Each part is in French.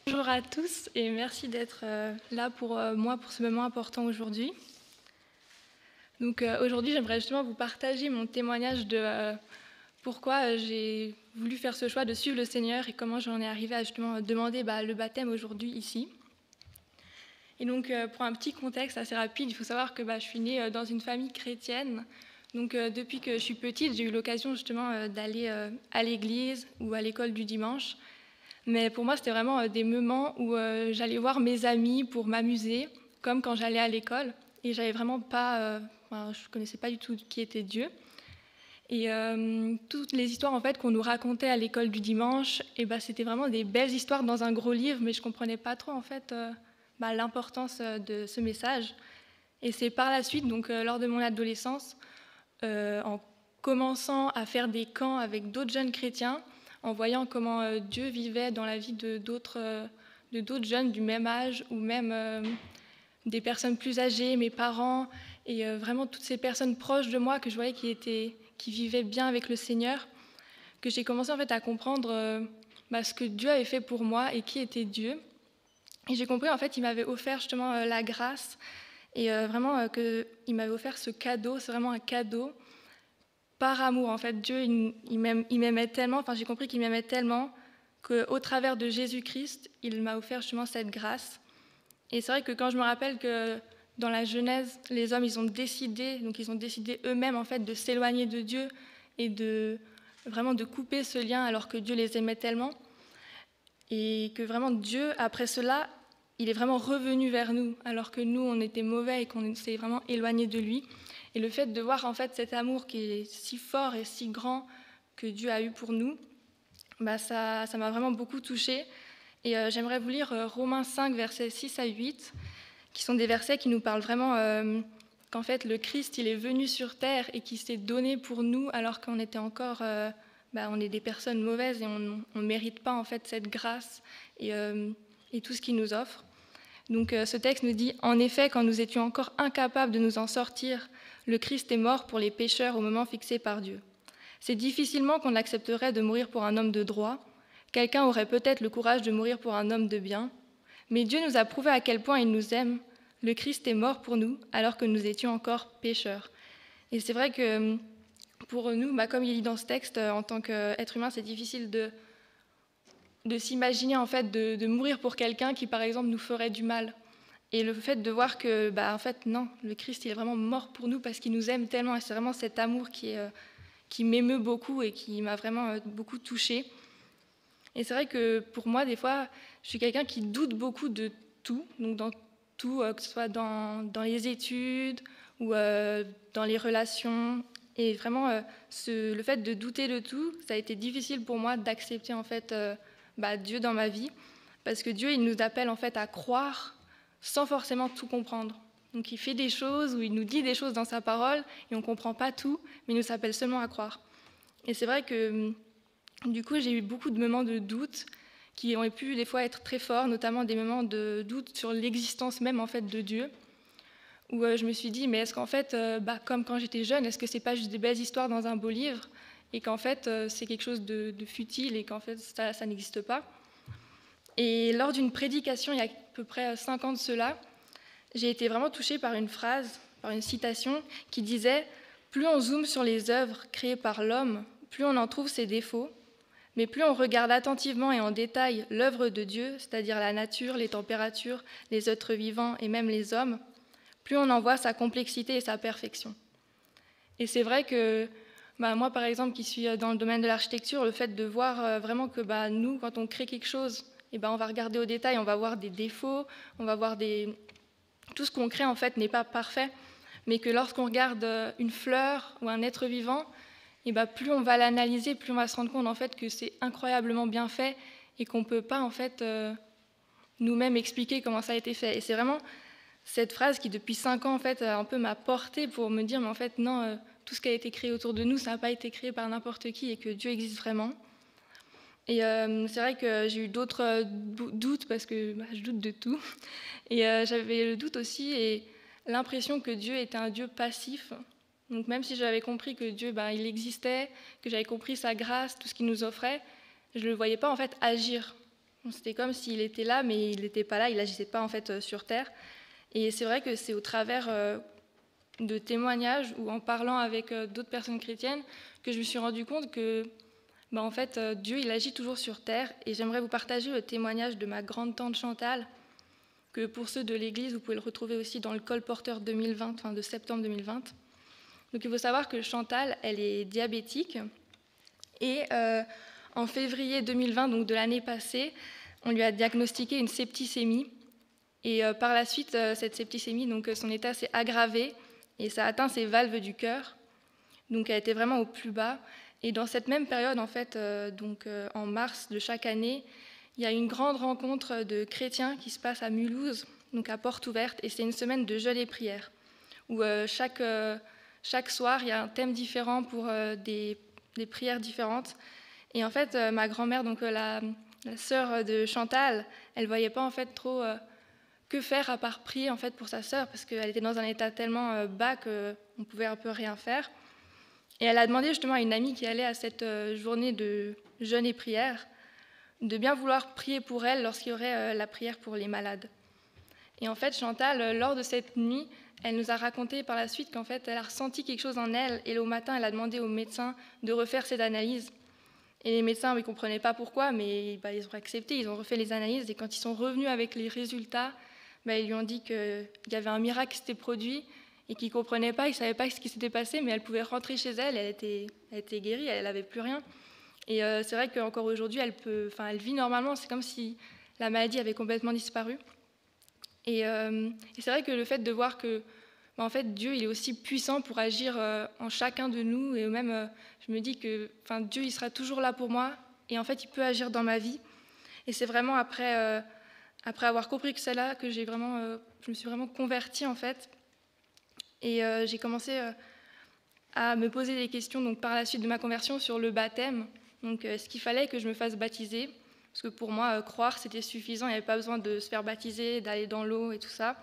Bonjour à tous et merci d'être là pour moi pour ce moment important aujourd'hui. Donc aujourd'hui, j'aimerais justement vous partager mon témoignage de pourquoi j'ai voulu faire ce choix de suivre le Seigneur et comment j'en ai arrivé à justement demander le baptême aujourd'hui ici. Et donc pour un petit contexte assez rapide, il faut savoir que je suis née dans une famille chrétienne. Donc depuis que je suis petite, j'ai eu l'occasion justement d'aller à l'église ou à l'école du dimanche. Mais pour moi, c'était vraiment des moments où j'allais voir mes amis pour m'amuser, comme quand j'allais à l'école. Et j'avais vraiment pas, je connaissais pas du tout qui était Dieu. Et toutes les histoires en fait qu'on nous racontait à l'école du dimanche, et c'était vraiment des belles histoires dans un gros livre, mais je comprenais pas trop en fait l'importance de ce message. Et c'est par la suite, donc lors de mon adolescence, en commençant à faire des camps avec d'autres jeunes chrétiens, en voyant comment Dieu vivait dans la vie de d'autres jeunes du même âge ou même des personnes plus âgées, mes parents, et vraiment toutes ces personnes proches de moi que je voyais qui vivaient bien avec le Seigneur, que j'ai commencé en fait à comprendre ce que Dieu avait fait pour moi et qui était Dieu. Et j'ai compris en fait il m'avait offert justement la grâce et vraiment qu'il m'avait offert ce cadeau, c'est vraiment un cadeau par amour. En fait, Dieu, il m'aimait tellement, j'ai compris qu'il m'aimait tellement qu'au travers de Jésus-Christ, il m'a offert justement cette grâce. Et c'est vrai que quand je me rappelle que dans la Genèse, les hommes, ils ont décidé eux-mêmes en fait de s'éloigner de Dieu et vraiment de couper ce lien alors que Dieu les aimait tellement. Et que vraiment Dieu, après cela, il est vraiment revenu vers nous alors que nous, on était mauvais et qu'on s'est vraiment éloigné de lui. Et le fait de voir en fait cet amour qui est si fort et si grand que Dieu a eu pour nous, ça m'a vraiment beaucoup touchée. Et j'aimerais vous lire Romains 5, versets 6 à 8, qui sont des versets qui nous parlent vraiment qu'en fait le Christ, il est venu sur terre et qui s'est donné pour nous alors qu'on était encore, on est des personnes mauvaises et on ne mérite pas en fait cette grâce et tout ce qu'il nous offre. Donc ce texte nous dit « En effet, quand nous étions encore incapables de nous en sortir, le Christ est mort pour les pécheurs au moment fixé par Dieu. C'est difficilement qu'on accepterait de mourir pour un homme de droit. Quelqu'un aurait peut-être le courage de mourir pour un homme de bien. Mais Dieu nous a prouvé à quel point il nous aime. Le Christ est mort pour nous alors que nous étions encore pécheurs. » Et c'est vrai que pour nous, comme il dit dans ce texte, en tant qu'être humain, c'est difficile de s'imaginer en fait de mourir pour quelqu'un qui, par exemple, nous ferait du mal. Et le fait de voir que, en fait, non, le Christ, il est vraiment mort pour nous parce qu'il nous aime tellement. Et c'est vraiment cet amour qui m'émeut beaucoup et qui m'a vraiment beaucoup touchée. Et c'est vrai que pour moi, des fois, je suis quelqu'un qui doute beaucoup de tout. Donc dans tout, que ce soit dans les études ou dans les relations. Et vraiment, le fait de douter de tout, ça a été difficile pour moi d'accepter en fait Dieu dans ma vie. Parce que Dieu, il nous appelle en fait à croire sans forcément tout comprendre. Donc il fait des choses ou il nous dit des choses dans sa parole et on ne comprend pas tout, mais il nous appelle seulement à croire. Et c'est vrai que du coup, j'ai eu beaucoup de moments de doute qui ont pu des fois être très forts, notamment des moments de doute sur l'existence même en fait de Dieu, où je me suis dit, mais est-ce qu'en fait, comme quand j'étais jeune, est-ce que c'est pas juste des belles histoires dans un beau livre et qu'en fait c'est quelque chose de futile et qu'en fait ça n'existe pas. Et lors d'une prédication il y a à peu près 5 ans de cela, j'ai été vraiment touchée par une phrase, par une citation qui disait « Plus on zoome sur les œuvres créées par l'homme, plus on en trouve ses défauts, mais plus on regarde attentivement et en détail l'œuvre de Dieu, c'est-à-dire la nature, les températures, les êtres vivants et même les hommes, plus on en voit sa complexité et sa perfection. » Et c'est vrai que moi, par exemple, qui suis dans le domaine de l'architecture, le fait de voir vraiment que nous, quand on crée quelque chose, on va regarder au détail, on va voir des défauts, on va voir tout ce qu'on crée en fait n'est pas parfait, mais que lorsqu'on regarde une fleur ou un être vivant, plus on va l'analyser, plus on va se rendre compte en fait que c'est incroyablement bien fait et qu'on ne peut pas en fait nous-mêmes expliquer comment ça a été fait. Et c'est vraiment cette phrase qui depuis 5 ans en fait un peu m'a portée pour me dire mais en fait non, tout ce qui a été créé autour de nous, ça n'a pas été créé par n'importe qui et que Dieu existe vraiment. Et c'est vrai que j'ai eu d'autres doutes parce que je doute de tout. Et j'avais le doute aussi et l'impression que Dieu était un Dieu passif. Donc même si j'avais compris que Dieu, il existait, que j'avais compris sa grâce, tout ce qu'il nous offrait, je ne le voyais pas en fait agir. C'était comme s'il était là, mais il n'était pas là, il n'agissait pas en fait sur Terre. Et c'est vrai que c'est au travers de témoignages ou en parlant avec d'autres personnes chrétiennes que je me suis rendu compte que en fait, Dieu, il agit toujours sur Terre. Et j'aimerais vous partager le témoignage de ma grande-tante Chantal, que pour ceux de l'Église, vous pouvez le retrouver aussi dans le colporteur 2020, enfin de septembre 2020. Donc il faut savoir que Chantal, elle est diabétique. Et en février 2020, donc de l'année passée, on lui a diagnostiqué une septicémie. Et par la suite, cette septicémie, donc son état s'est aggravé et ça a atteint ses valves du cœur. Donc elle était vraiment au plus bas. Et dans cette même période, en fait, en mars de chaque année, il y a une grande rencontre de chrétiens qui se passe à Mulhouse, donc à Porte Ouverte, et c'est une semaine de jeûne et prière, où chaque soir, il y a un thème différent pour des prières différentes. Et en fait, ma grand-mère, donc la sœur de Chantal, elle voyait pas en fait trop que faire à part prier en fait pour sa sœur, parce qu'elle était dans un état tellement bas qu'on pouvait un peu rien faire. Et elle a demandé justement à une amie qui allait à cette journée de jeûne et prière de bien vouloir prier pour elle lorsqu'il y aurait la prière pour les malades. Et en fait, Chantal, lors de cette nuit, elle nous a raconté par la suite qu'en fait, elle a ressenti quelque chose en elle, et au matin, elle a demandé aux médecins de refaire cette analyse. Et les médecins ne comprenaient pas pourquoi, mais ils ont accepté, ils ont refait les analyses, et quand ils sont revenus avec les résultats, ils lui ont dit qu'il y avait un miracle qui s'était produit, et qu'ils ne comprenaient pas, ils ne savaient pas ce qui s'était passé, mais elle pouvait rentrer chez elle, elle était guérie, elle n'avait plus rien. Et c'est vrai qu'encore aujourd'hui, elle vit normalement, c'est comme si la maladie avait complètement disparu. Et c'est vrai que le fait de voir que en fait, Dieu il est aussi puissant pour agir en chacun de nous, et même je me dis que Dieu il sera toujours là pour moi, et en fait il peut agir dans ma vie. Et c'est vraiment après avoir compris que c'est là que je me suis vraiment convertie en fait. Et j'ai commencé à me poser des questions donc, par la suite de ma conversion sur le baptême. Donc, est-ce qu'il fallait que je me fasse baptiser? Parce que pour moi, croire, c'était suffisant. Il n'y avait pas besoin de se faire baptiser, d'aller dans l'eau et tout ça.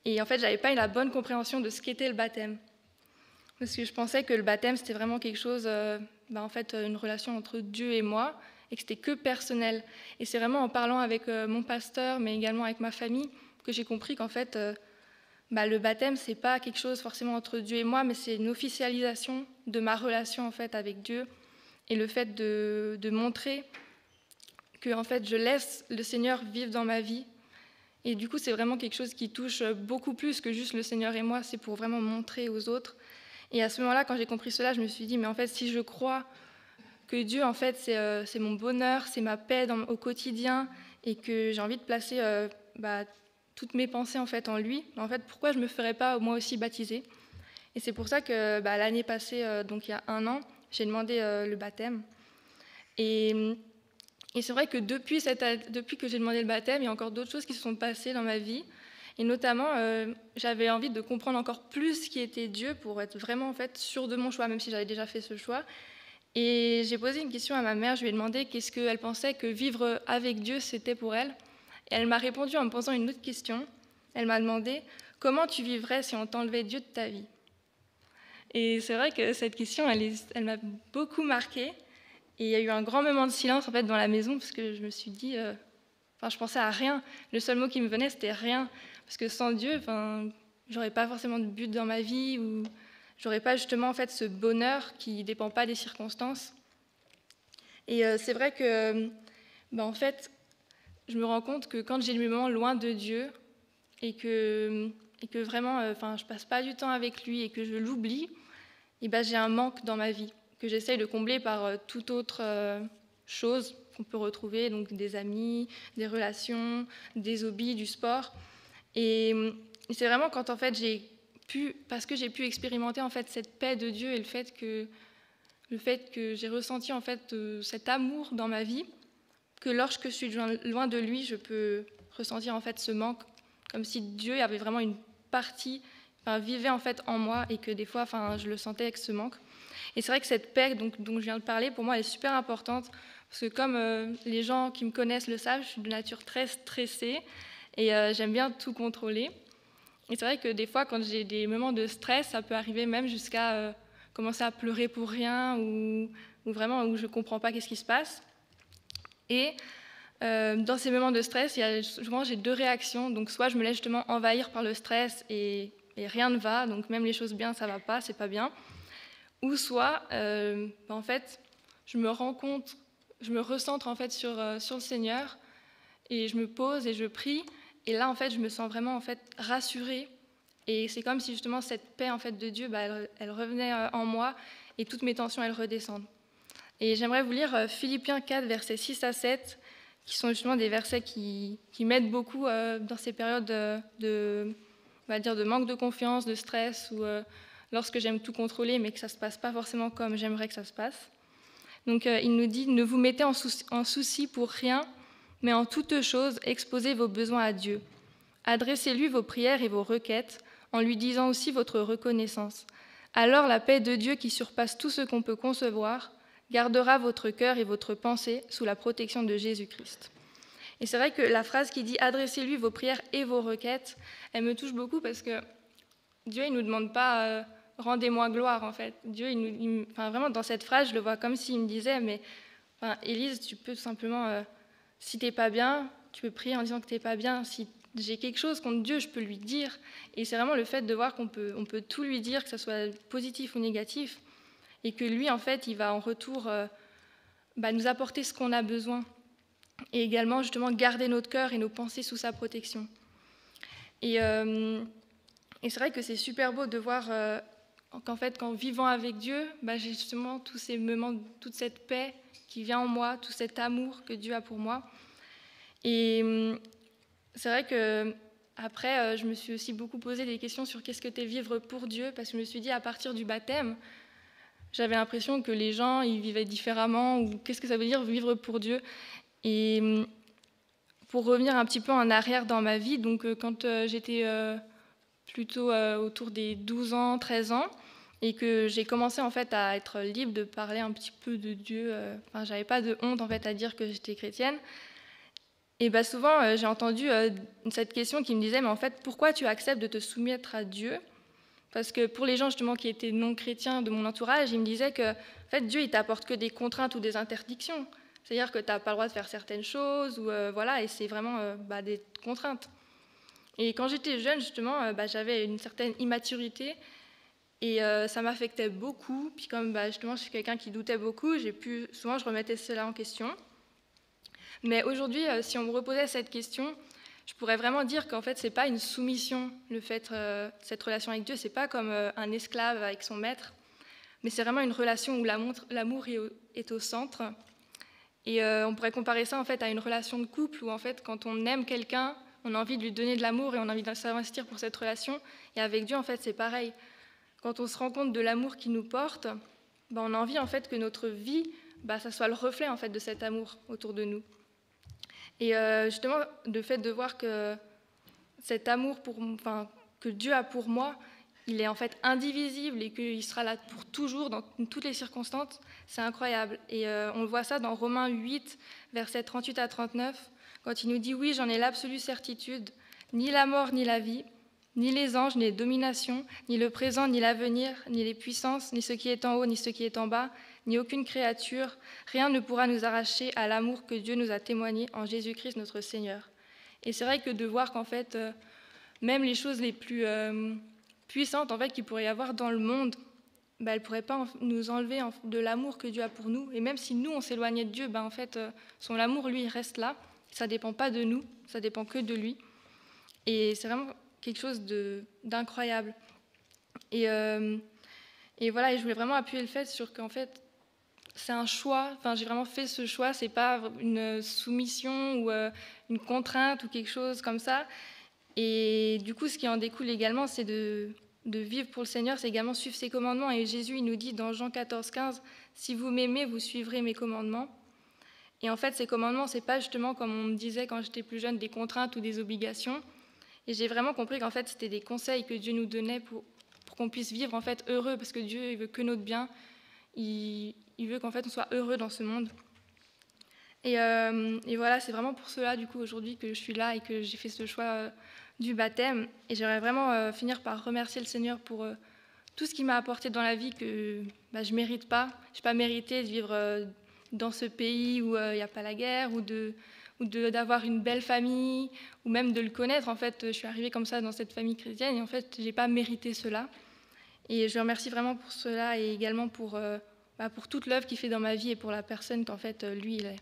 Et en fait, je n'avais pas eu la bonne compréhension de ce qu'était le baptême. Parce que je pensais que le baptême, c'était vraiment quelque chose, en fait, une relation entre Dieu et moi, et que c'était que personnel. Et c'est vraiment en parlant avec mon pasteur, mais également avec ma famille, que j'ai compris qu'en fait, le baptême, c'est pas quelque chose forcément entre Dieu et moi, mais c'est une officialisation de ma relation en fait avec Dieu, et le fait de montrer que en fait je laisse le Seigneur vivre dans ma vie. Et du coup, c'est vraiment quelque chose qui touche beaucoup plus que juste le Seigneur et moi. C'est pour vraiment montrer aux autres. Et à ce moment-là, quand j'ai compris cela, je me suis dit, mais en fait, si je crois que Dieu, en fait, c'est mon bonheur, c'est ma paix au quotidien, et que j'ai envie de placer toutes mes pensées en fait en lui, en fait, pourquoi je ne me ferais pas moi aussi baptiser? Et c'est pour ça que l'année passée, donc il y a 1 an, j'ai demandé le baptême. Et c'est vrai que depuis que j'ai demandé le baptême, il y a encore d'autres choses qui se sont passées dans ma vie. Et notamment, j'avais envie de comprendre encore plus ce qui était Dieu pour être vraiment en fait sûre de mon choix, même si j'avais déjà fait ce choix. Et j'ai posé une question à ma mère, je lui ai demandé qu'est-ce qu'elle pensait que vivre avec Dieu, c'était pour elle. Et elle m'a répondu en me posant une autre question. Elle m'a demandé « Comment tu vivrais si on t'enlevait Dieu de ta vie ?» Et c'est vrai que cette question, elle m'a beaucoup marquée. Et il y a eu un grand moment de silence en fait, dans la maison, parce que je me suis dit... je pensais à rien. Le seul mot qui me venait, c'était rien. Parce que sans Dieu, j'aurais pas forcément de but dans ma vie, ou j'aurais pas justement en fait, ce bonheur qui ne dépend pas des circonstances. Et c'est vrai que... en fait, je me rends compte que quand j'ai des moments loin de Dieu et que vraiment je passe pas du temps avec lui et que je l'oublie, j'ai un manque dans ma vie que j'essaye de combler par toute autre chose qu'on peut retrouver, donc des amis, des relations, des hobbies, du sport. Et c'est vraiment quand en fait parce que j'ai pu expérimenter en fait cette paix de Dieu et le fait que j'ai ressenti en fait cet amour dans ma vie, que lorsque je suis loin de lui, je peux ressentir en fait ce manque, comme si Dieu avait vraiment une partie, vivait en fait en moi, et que des fois, je le sentais avec ce manque. Et c'est vrai que cette paix dont je viens de parler, pour moi, elle est super importante, parce que comme les gens qui me connaissent le savent, je suis de nature très stressée, et j'aime bien tout contrôler. Et c'est vrai que des fois, quand j'ai des moments de stress, ça peut arriver même jusqu'à commencer à pleurer pour rien, ou vraiment où je ne comprends pas qu'est-ce qui se passe. Et Dans ces moments de stress, souvent j'ai deux réactions. Donc soit je me laisse justement envahir par le stress et rien ne va, donc même les choses bien, ça va pas, c'est pas bien. Ou soit, en fait, je me recentre en fait sur le Seigneur et je me pose et je prie. Et là, en fait, je me sens vraiment en fait rassurée. Et c'est comme si justement cette paix en fait de Dieu, elle revenait en moi et toutes mes tensions, elles redescendent. Et j'aimerais vous lire Philippiens 4, versets 6 à 7, qui sont justement des versets qui m'aident beaucoup dans ces périodes on va dire de manque de confiance, de stress, ou lorsque j'aime tout contrôler, mais que ça ne se passe pas forcément comme j'aimerais que ça se passe. Donc il nous dit « Ne vous mettez en souci pour rien, mais en toutes choses, exposez vos besoins à Dieu. Adressez-lui vos prières et vos requêtes, en lui disant aussi votre reconnaissance. Alors la paix de Dieu qui surpasse tout ce qu'on peut concevoir gardera votre cœur et votre pensée sous la protection de Jésus-Christ. » Et c'est vrai que la phrase qui dit « Adressez-lui vos prières et vos requêtes », elle me touche beaucoup parce que Dieu, il ne nous demande pas rendez-moi gloire, en fait. Dieu, vraiment, dans cette phrase, je le vois comme s'il me disait « Mais Élise, tu peux tout simplement, si tu n'es pas bien, tu peux prier en disant que tu n'es pas bien. Si j'ai quelque chose contre Dieu, je peux lui dire. » Et c'est vraiment le fait de voir qu'on peut tout lui dire, que ce soit positif ou négatif, et que lui, en fait, il va en retour nous apporter ce qu'on a besoin. Et également, justement, garder notre cœur et nos pensées sous sa protection. Et c'est vrai que c'est super beau de voir qu'en fait, qu'en vivant avec Dieu, j'ai justement tous ces moments, toute cette paix qui vient en moi, tout cet amour que Dieu a pour moi. Et c'est vrai que après, je me suis aussi beaucoup posé des questions sur qu'est-ce que t'es vivre pour Dieu, parce que je me suis dit, à partir du baptême, j'avais l'impression que les gens, ils vivaient différemment, ou qu'est-ce que ça veut dire vivre pour Dieu. Et pour revenir un petit peu en arrière dans ma vie, donc quand j'étais plutôt autour des 12 ans, 13 ans, et que j'ai commencé en fait à être libre de parler un petit peu de Dieu, j'avais pas de honte en fait à dire que j'étais chrétienne. Et souvent j'ai entendu cette question qui me disait mais en fait pourquoi tu acceptes de te soumettre à Dieu? Parce que pour les gens justement qui étaient non chrétiens de mon entourage, ils me disaient que en fait Dieu il t'apporte que des contraintes ou des interdictions. C'est-à-dire que tu n'as pas le droit de faire certaines choses, ou voilà, et c'est vraiment des contraintes. Et quand j'étais jeune, justement, j'avais une certaine immaturité, et ça m'affectait beaucoup. Puis comme justement, je suis quelqu'un qui doutait beaucoup, souvent je remettais cela en question. Mais aujourd'hui, si on me reposait cette question, je pourrais vraiment dire qu'en fait, c'est pas une soumission, le fait cette relation avec Dieu, c'est pas comme un esclave avec son maître, mais c'est vraiment une relation où l'amour est au centre. Et on pourrait comparer ça en fait à une relation de couple où en fait quand on aime quelqu'un, on a envie de lui donner de l'amour et on a envie de s'investir pour cette relation. Et avec Dieu en fait c'est pareil. Quand on se rend compte de l'amour qu'il nous porte, on a envie en fait que notre vie, ça soit le reflet en fait de cet amour autour de nous. Et justement le fait de voir que cet amour que Dieu a pour moi, il est en fait indivisible et qu'il sera là pour toujours dans toutes les circonstances, c'est incroyable. Et on le voit ça dans Romains 8, versets 38 à 39, quand il nous dit « Oui, j'en ai l'absolue certitude, ni la mort ni la vie, ni les anges, ni les dominations, ni le présent, ni l'avenir, ni les puissances, ni ce qui est en haut, ni ce qui est en bas, ni aucune créature, rien ne pourra nous arracher à l'amour que Dieu nous a témoigné en Jésus-Christ notre Seigneur. » Et c'est vrai que de voir qu'en fait, même les choses les plus puissantes en fait, qu'il pourrait y avoir dans le monde, elles ne pourraient pas nous enlever de l'amour que Dieu a pour nous. Et même si nous, on s'éloignait de Dieu, en fait, son amour, lui, il reste là. Ça ne dépend pas de nous, ça dépend que de lui. Et c'est vraiment quelque chose d'incroyable. Et voilà, et je voulais vraiment appuyer le fait sur qu'en fait, c'est un choix. J'ai vraiment fait ce choix. C'est pas une soumission ou une contrainte ou quelque chose comme ça. Et du coup, ce qui en découle également, c'est de vivre pour le Seigneur, c'est également suivre ses commandements. Et Jésus, il nous dit dans Jean 14, 15, « Si vous m'aimez, vous suivrez mes commandements. » Et en fait, ces commandements, c'est pas justement, comme on me disait quand j'étais plus jeune, des contraintes ou des obligations. Et j'ai vraiment compris qu'en fait, c'était des conseils que Dieu nous donnait pour qu'on puisse vivre en fait heureux, parce que Dieu, il veut que notre bien. Il veut qu'en fait, on soit heureux dans ce monde. Et voilà, c'est vraiment pour cela, du coup, aujourd'hui, que je suis là et que j'ai fait ce choix du baptême. Et j'aimerais vraiment finir par remercier le Seigneur pour tout ce qu'il m'a apporté dans la vie que je ne mérite pas. Je n'ai pas mérité de vivre dans ce pays où il n'y a pas la guerre, ou ou d'avoir une belle famille, ou même de le connaître. En fait, je suis arrivée comme ça dans cette famille chrétienne et en fait, je n'ai pas mérité cela. Et je le remercie vraiment pour cela et également pour toute l'œuvre qu'il fait dans ma vie et pour la personne qu'en fait, lui, il est.